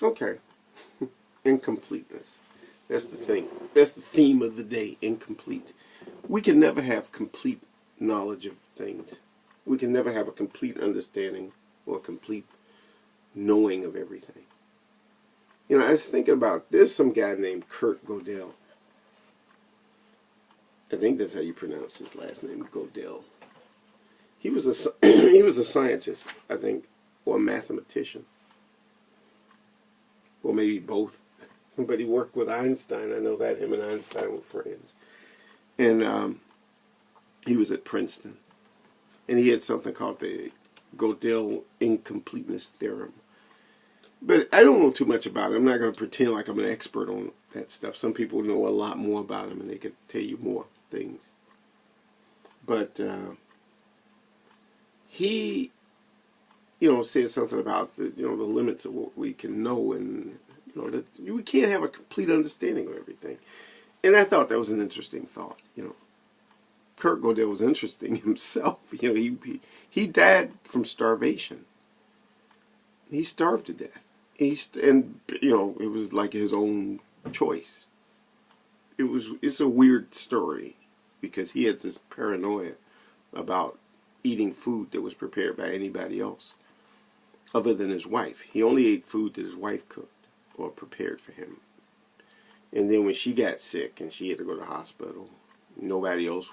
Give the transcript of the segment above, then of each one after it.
Okay. Incompleteness. That's the thing. That's the theme of the day. Incomplete. We can never have complete knowledge of things. We can never have a complete understanding or a complete knowing of everything. You know, I was thinking about, there's some guy named Kurt Godel. I think that's how you pronounce his last name, Godel. He was a he was a scientist, I think, or a mathematician, or maybe both. But he worked with Einstein. I know that him and Einstein were friends, and he was at Princeton, and he had something called the Godel incompleteness theorem. But I don't know too much about it. I'm not going to pretend like I'm an expert on that stuff. Some people know a lot more about him, and they could tell you more things. But he, said something about the limits of what we can know, and that we can't have a complete understanding of everything. And I thought that was an interesting thought. Kurt Godel was interesting himself. He died from starvation. He starved to death. It was like his own choice. It's a weird story because he had this paranoia about eating food that was prepared by anybody else other than his wife. He only ate food that his wife cooked or prepared for him. And then when she got sick and she had to go to the hospital, nobody else,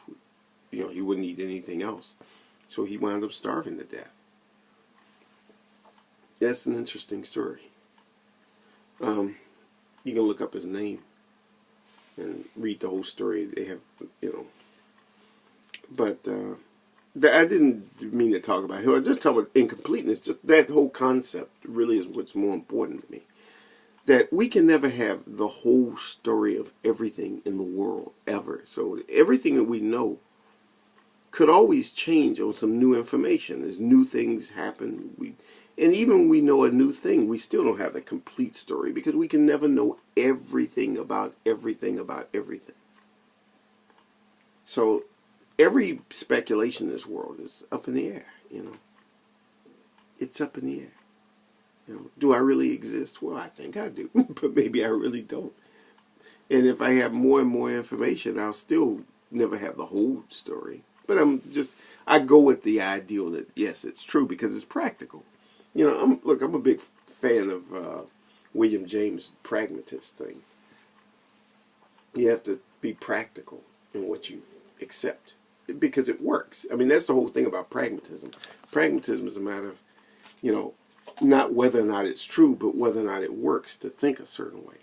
he wouldn't eat anything else. So he wound up starving to death. That's an interesting story. You can look up his name and read the whole story. They have, but I didn't mean to talk about him. I just talk about incompleteness. Just that whole concept really is what's more important to me. That we can never have the whole story of everything in the world, ever. So everything that we know could always change on some new information. As new things happen, and even when we know a new thing, we still don't have the complete story because we can never know everything about everything about everything. So every speculation in this world is up in the air, It's up in the air. Do I really exist? Well, I think I do, but maybe I really don't. And if I have more and more information, I'll still never have the whole story. But I go with the ideal that, yes, it's true because it's practical. I'm a big fan of William James' pragmatist thing. You have to be practical in what you accept because it works. I mean, that's the whole thing about pragmatism. Pragmatism is a matter of, not whether or not it's true, but whether or not it works to think a certain way.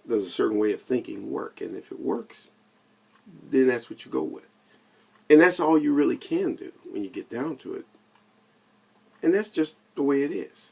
Does a certain way of thinking work? And if it works, then that's what you go with. And that's all you really can do when you get down to it. And that's just the way it is.